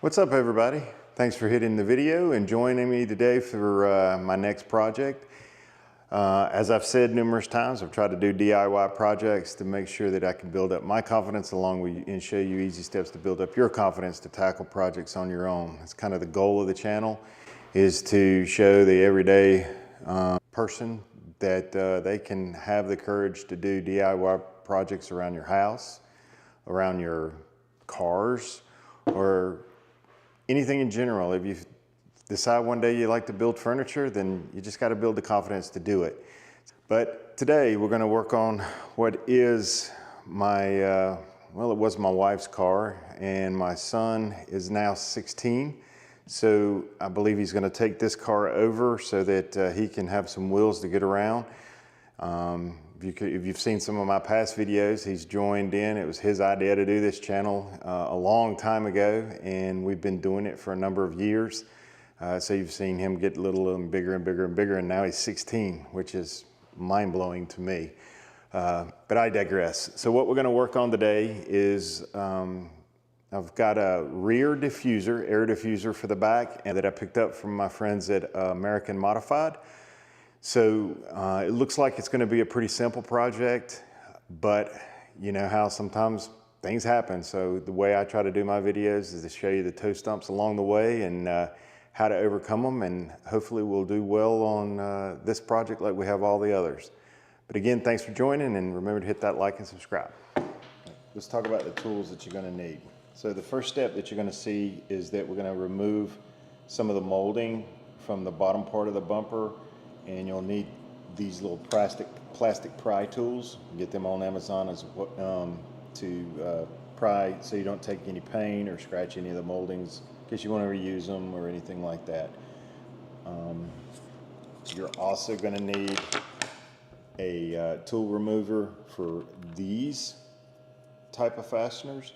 What's up, everybody? Thanks for hitting the video and joining me today for my next project. As I've said numerous times, I've tried to do DIY projects to make sure that I can build up my confidence along with and show you easy steps to build up your confidence to tackle projects on your own. It's kind of the goal of the channel, is to show the everyday person that they can have the courage to do DIY projects around your house, around your cars, or anything in general. If you decide one day you like to build furniture, then you just got to build the confidence to do it. But today we're going to work on what is my, well, it was my wife's car, and my son is now 16. So I believe he's going to take this car over so that he can have some wheels to get around. If you've seen some of my past videos, he's joined in. It was his idea to do this channel a long time ago, and we've been doing it for a number of years. So you've seen him get little and bigger and bigger and bigger, and now he's 16, which is mind-blowing to me. But I digress. So what we're going to work on today is I've got a rear diffuser, air diffuser for the back, and that I picked up from my friends at American Modified. So it looks like it's going to be a pretty simple project, but you know how sometimes things happen. So the way I try to do my videos is to show you the toe stumps along the way and how to overcome them, and hopefully we'll do well on this project like we have all the others. But again, thanks for joining, and remember to hit that like and subscribe. Let's talk about the tools that you're going to need. So the first step that you're going to see is that we're going to remove some of the molding from the bottom part of the bumper, and you'll need these little plastic pry tools. You get them on Amazon as to pry so you don't take any pain or scratch any of the moldings in case you want to reuse them or anything like that. You're also going to need a tool remover for these type of fasteners.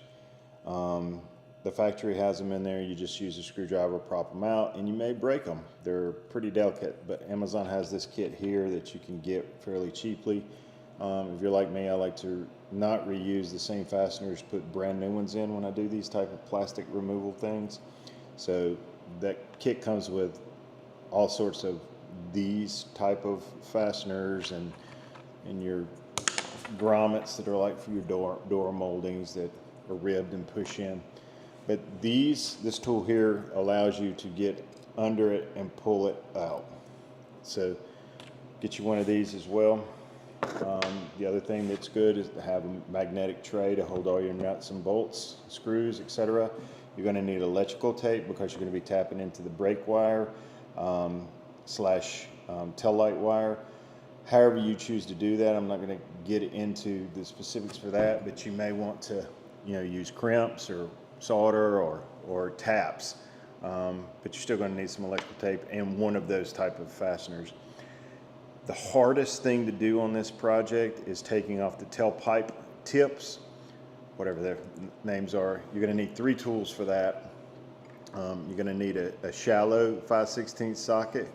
The factory has them in there. You just use a screwdriver, prop them out, and you may break them. They're pretty delicate, but Amazon has this kit here that you can get fairly cheaply. If you're like me, I like to not reuse the same fasteners, put brand new ones in when I do these type of plastic removal things. So that kit comes with all sorts of these type of fasteners and your grommets that are like for your door moldings that are ribbed and push in. But this tool here allows you to get under it and pull it out. So get you one of these as well. The other thing that's good is to have a magnetic tray to hold all your nuts and bolts, screws, etc. You're going to need electrical tape because you're going to be tapping into the brake wire slash tail light wire. However you choose to do that, I'm not going to get into the specifics for that, but you may want to, use crimps or solder or taps, but you're still going to need some electrical tape and one of those type of fasteners. The hardest thing to do on this project is taking off the tailpipe tips, whatever their names are. You're going to need 3 tools for that. You're going to need a shallow 5/16 socket.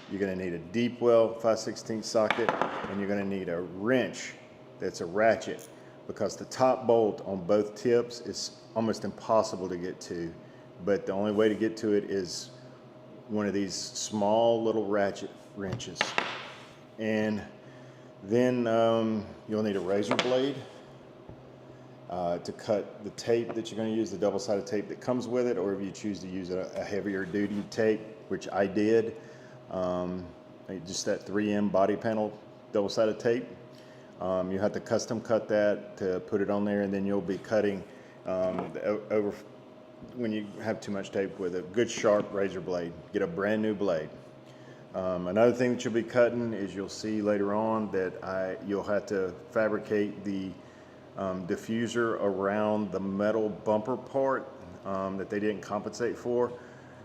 You're going to need a deep well 5/16 socket, and you're going to need a wrench that's a ratchet, because the top bolt on both tips is almost impossible to get to, but the only way to get to it is one of these small little ratchet wrenches. And then you'll need a razor blade to cut the tape that you're going to use, the double-sided tape that comes with it, or if you choose to use a heavier duty tape, which I did, just that 3M body panel double-sided tape. You have to custom cut that to put it on there, and then you'll be cutting over when you have too much tape with a good sharp razor blade. Get a brand new blade. Another thing that you'll be cutting is, you'll see later on that you'll have to fabricate the diffuser around the metal bumper part that they didn't compensate for.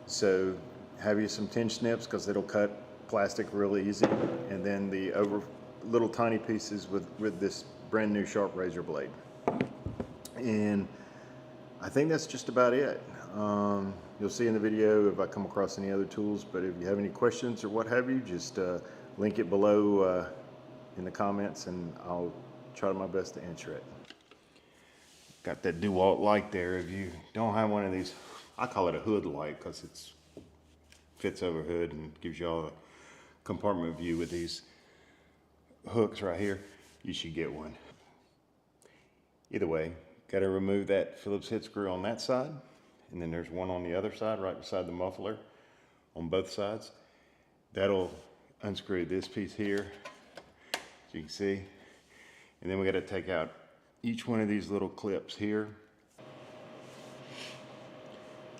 So have you some tinge snips, because it'll cut plastic really easy, and then the little tiny pieces with this brand new sharp razor blade. And I think that's just about it. You'll see in the video if I come across any other tools, but if you have any questions or what have you, just link it below in the comments, and I'll try my best to answer it. Got that DeWalt light there. If you don't have one of these I call it a hood light because it's fits over hood and gives you all a compartment view with these hooks right here. You should get one. Either way, got to remove that Phillips head screw on that side, and then there's one on the other side right beside the muffler on both sides. That'll unscrew this piece here, as you can see, and then we got to take out each one of these little clips here.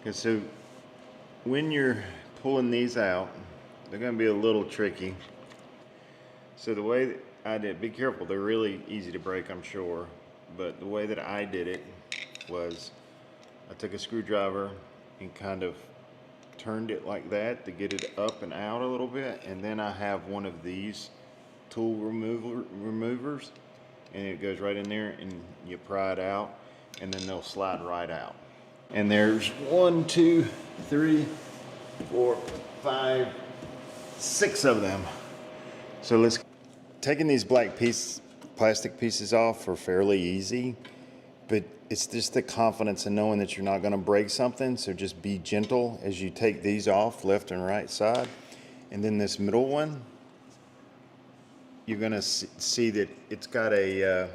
Okay, so when you're pulling these out, they're going to be a little tricky. So the way that I did, be careful, they're really easy to break, I'm sure, but the way that I did it was I took a screwdriver and kind of turned it like that to get it up and out a little bit, and then I have one of these tool removers, and it goes right in there and you pry it out, and then they'll slide right out. And there's 1, 2, 3, 4, 5, 6 of them. So let's taking these black plastic pieces off are fairly easy, but it's just the confidence in knowing that you're not going to break something. So just be gentle as you take these off, left and right side. And then this middle one, you're going to see that it's got a,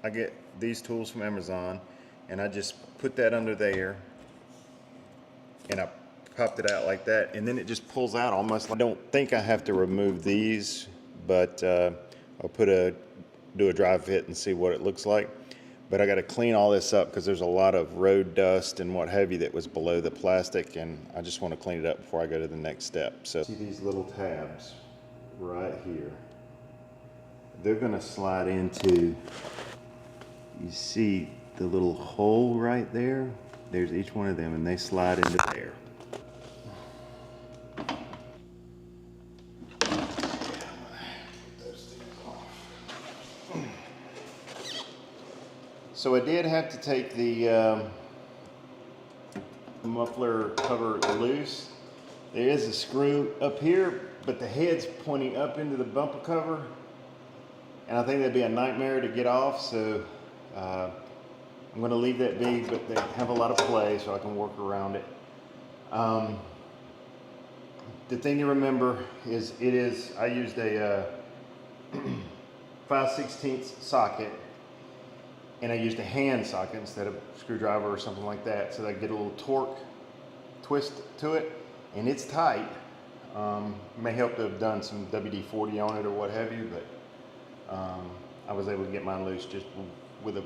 I get these tools from Amazon, and I just put that under there, and I popped it out like that, and then it just pulls out almost like, I don't think I have to remove these, but I'll do a dry fit and see what it looks like. But I got to clean all this up because there's a lot of road dust and what have you that was below the plastic, and I just want to clean it up before I go to the next step. So see these little tabs right here. They're going to slide into, you see the little hole right there? There's each one of them, and they slide into there. So I did have to take the muffler cover loose. There is a screw up here, but the head's pointing up into the bumper cover, and I think that'd be a nightmare to get off, so I'm going to leave that be, but they have a lot of play, so I can work around it. The thing to remember is I used a 5/16 socket, and I used a hand socket instead of a screwdriver or something like that, so that I get a little torque twist to it, and it's tight. May help to have done some WD-40 on it or what have you, but I was able to get mine loose just with a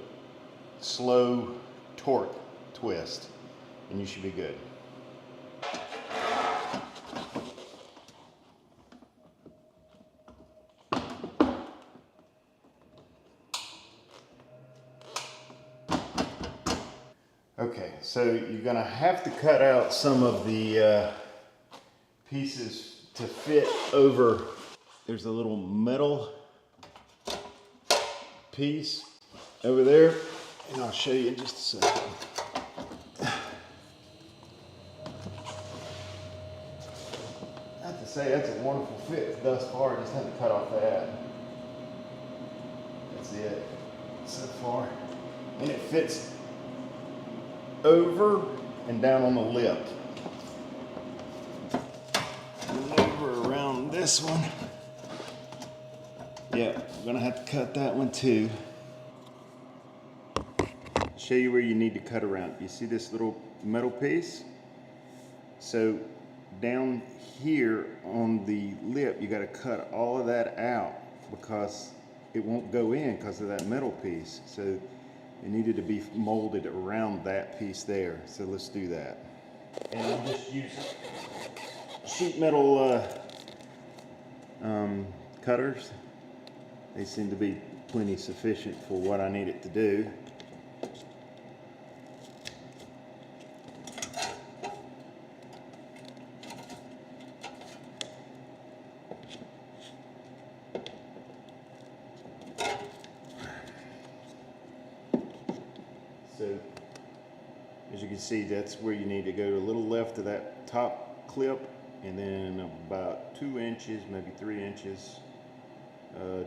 slow torque twist, and you should be good. Okay, so you're going to have to cut out some of the pieces to fit over. There's a little metal piece over there, and I'll show you in just a second. I have to say, that's a wonderful fit thus far. I just had to cut off that. That's it so far. And it fits over and down on the lip. And over around this one. Yeah, I'm gonna have to cut that one too. Show you where you need to cut around. You see this little metal piece? So down here on the lip, you gotta cut all of that out because it won't go in because of that metal piece. So it needed to be molded around that piece there. So let's do that. And I'll just use sheet metal cutters. They seem to be plenty sufficient for what I need it to do. So, as you can see, that's where you need to go, to a little left of that top clip, and then about 2 inches, maybe 3 inches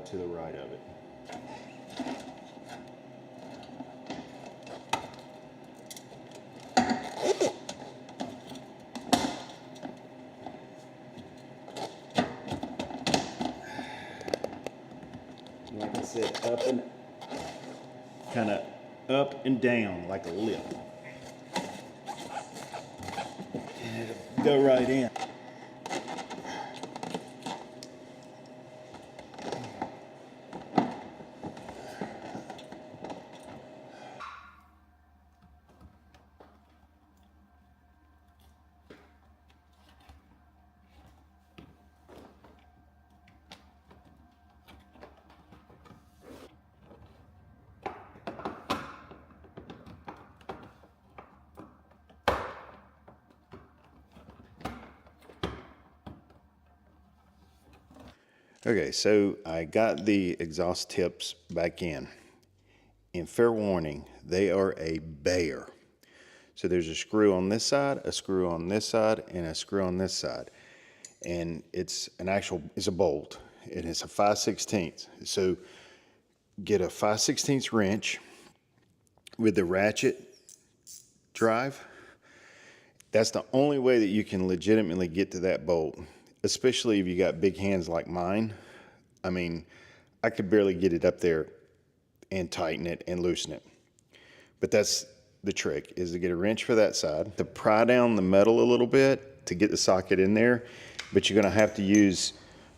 to the right of it. sit up and kind of up and down like a lip. And it'll go right in. Okay, so I got the exhaust tips back in. And fair warning, they are a bear. So there's a screw on this side, a screw on this side, and a screw on this side. And it's a bolt, and it's a 5/16. So get a 5/16 wrench with the ratchet drive. That's the only way that you can legitimately get to that bolt, especially if you got big hands like mine. I mean, I could barely get it up there and tighten it and loosen it. But that's the trick, is to get a wrench for that side, to pry down the metal a little bit to get the socket in there. But you're gonna have to use,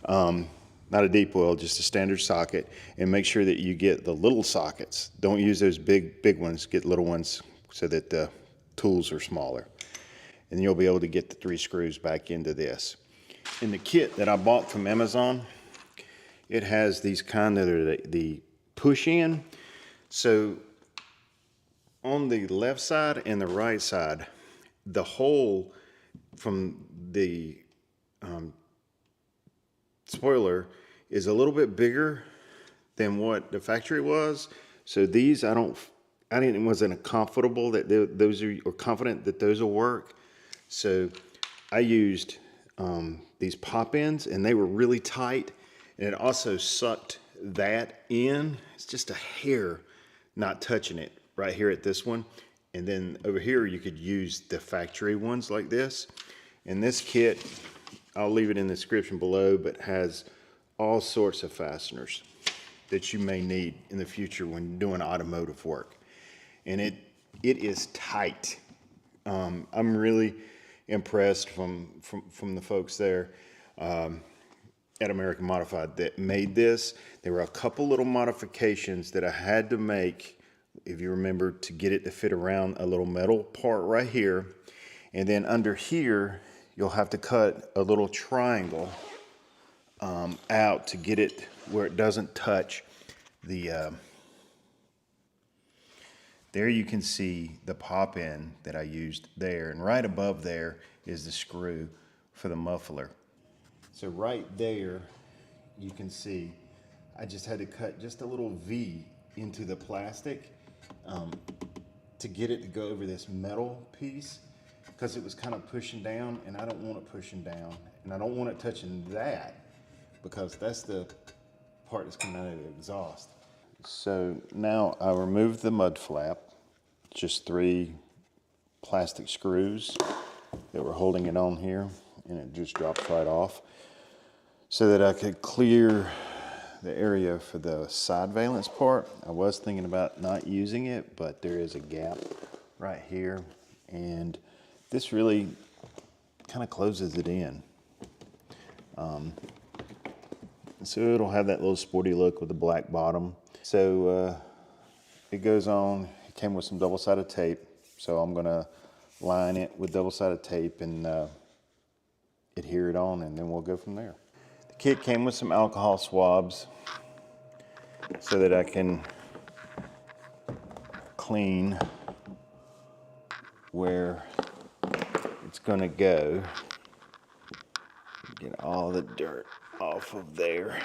not a deep well, just a standard socket, and make sure that you get the little sockets. Don't use those big ones, get little ones so that the tools are smaller. And you'll be able to get the 3 screws back into this. In the kit that I bought from Amazon, it has these kind that are the push in. So on the left side and the right side, the hole from the spoiler is a little bit bigger than what the factory was. So these, wasn't comfortable that those are, or confident that those will work. So I used these pop-ins, and they were really tight, and it also sucked that in. It's just a hair not touching it right here at this one. And then over here you could use the factory ones like this. And this kit, I'll leave it in the description below, but has all sorts of fasteners that you may need in the future when doing automotive work. And it is tight. I'm really impressed from the folks there at American Modified that made this. There were a couple little modifications that I had to make, if you remember, to get it to fit around a little metal part right here. And then under here, you'll have to cut a little triangle out to get it where it doesn't touch the, there you can see the pop-in that I used there. And right above there is the screw for the muffler. So right there, you can see, I just had to cut just a little V into the plastic to get it to go over this metal piece, because it was kind of pushing down, and I don't want it pushing down. And I don't want it touching that, because that's the part that's coming out of the exhaust. So now I removed the mud flap, just 3 plastic screws that were holding it on here, and it just drops right off, so that I could clear the area for the side valence part. I was thinking about not using it, but there is a gap right here, and this really kind of closes it in. So it'll have that little sporty look with the black bottom. So it goes on. It came with some double-sided tape, so I'm gonna line it with double-sided tape and adhere it on, and then we'll go from there. The kit came with some alcohol swabs so that I can clean where it's gonna go. Get all the dirt off of there.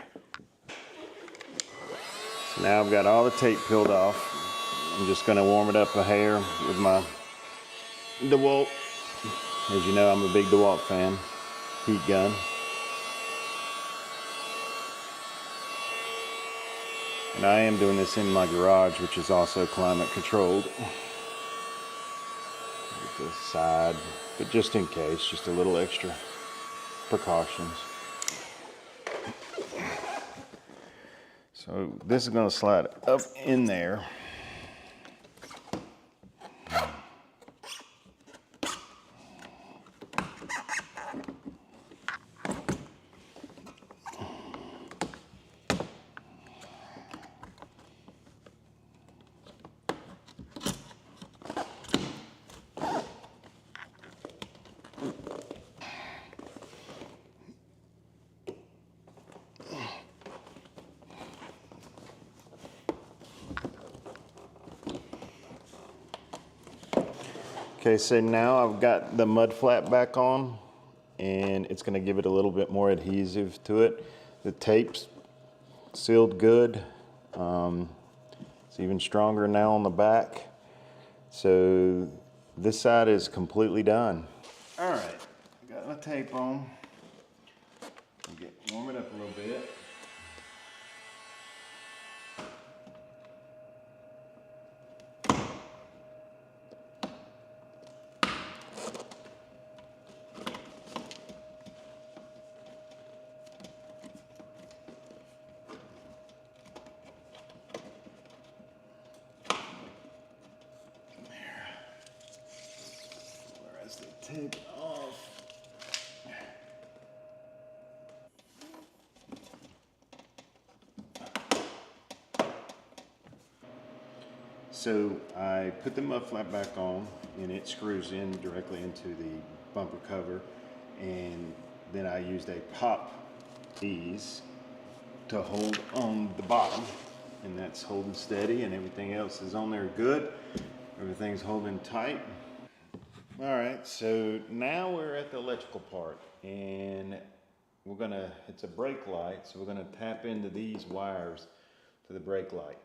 So now I've got all the tape peeled off. I'm just gonna warm it up a hair with my DeWalt. As you know, I'm a big DeWalt fan. Heat gun. And I am doing this in my garage, which is also climate controlled. Get this side, but just in case, just a little extra precautions. So this is going to slide up in there. Okay, so now I've got the mud flap back on, and it's going to give it a little bit more adhesive to it. The tape's sealed good. It's even stronger now on the back. So this side is completely done. All right, got my tape on. Warm it up a little bit. Tape off. So I put the mud flap back on, and it screws in directly into the bumper cover, and then I used a pop piece to hold on the bottom, and that's holding steady, and everything else is on there good. Everything's holding tight. All right, so now we're at the electrical part, and it's a brake light, so we're gonna tap into these wires to the brake light.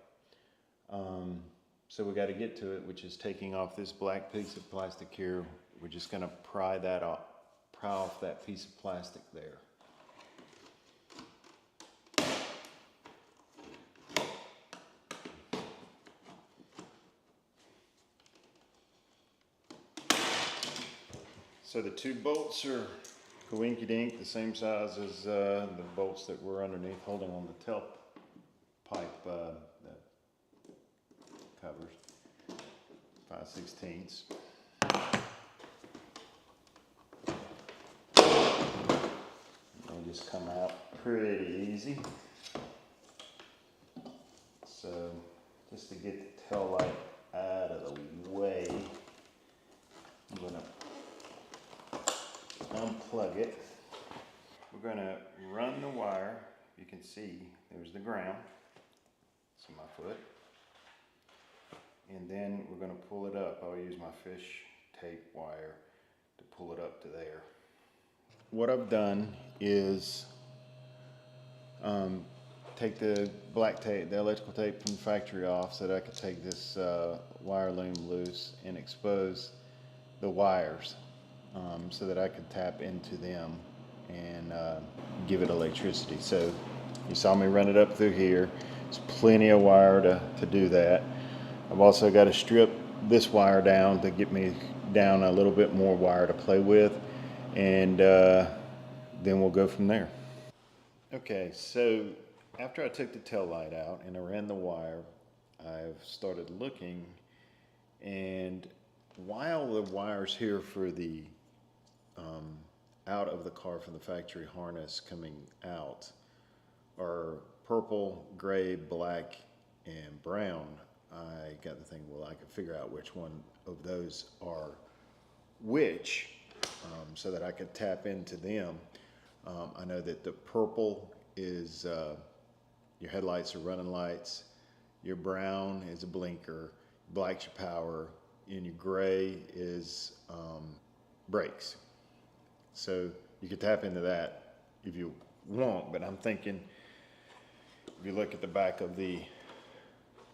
So we gotta get to it, which is taking off this black piece of plastic here. We're just gonna pry off that piece of plastic there. So the two bolts are coinky-dink, the same size as the bolts that were underneath holding on the tailpipe covers, 5/16. They just come out pretty easy. So just to get the tail light out of the way, I'm gonna unplug it. We're gonna run the wire. You can see there's the ground. It's my foot. And then we're gonna pull it up. I'll use my fish tape wire to pull it up to there. What I've done is take the black tape, the electrical tape from the factory off, so that I could take this wire loom loose and expose the wires, so that I could tap into them and give it electricity. So you saw me run it up through here. There's plenty of wire to do that. I've also got to strip this wire down to get me down a little bit more wire to play with, and then we'll go from there. Okay, so after I took the tail light out and I ran the wire, I've started looking, and while the wires here for the out of the car from the factory harness coming out are purple, gray, black, and brown, I got the thing, well, I can figure out which one of those are which, so that I could tap into them. I know that the purple is your headlights are running lights, your brown is a blinker, black's your power, and your gray is brakes. So you could tap into that if you want, but I'm thinking if you look at the back of the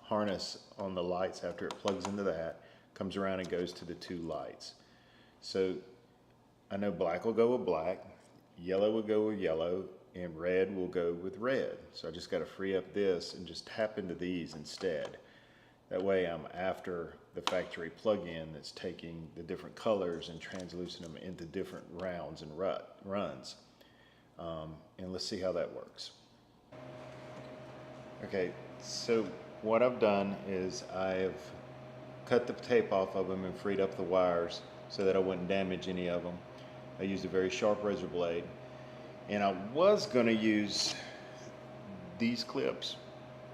harness on the lights, after it plugs into that, comes around and goes to the two lights. So I know black will go with black, yellow will go with yellow, and red will go with red. So I just got to free up this and just tap into these instead. That way I'm after the factory plug-in that's taking the different colors and translucing them into different rounds and runs. And let's see how that works. Okay, so what I've done is I've cut the tape off of them and freed up the wires so that I wouldn't damage any of them. I used a very sharp razor blade, and I was going to use these clips,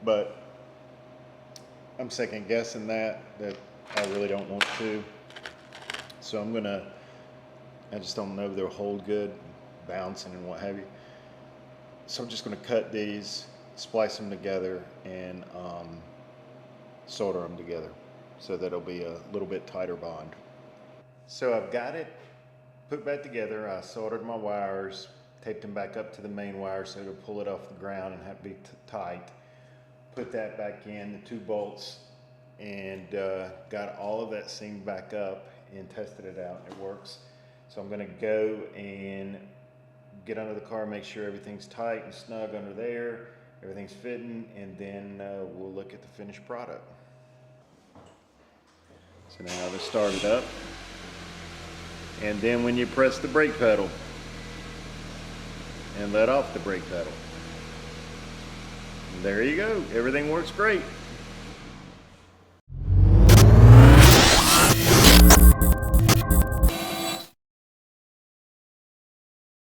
but I'm second guessing that I really don't want to. So I just don't know if they'll hold good, bouncing and what have you. So I'm just going to cut these, splice them together, and solder them together so that it'll be a little bit tighter bond. So I've got it put back together. I soldered my wires, taped them back up to the main wire so it'll pull it off the ground and have to be tight. Put that back in, the 2 bolts, and got all of that seamed back up and tested it out. It works. So I'm going to go and get under the car, make sure everything's tight and snug under there, everything's fitting, and then we'll look at the finished product. So now let's start it up. And then when you press the brake pedal and let off the brake pedal, there you go. Everything works great.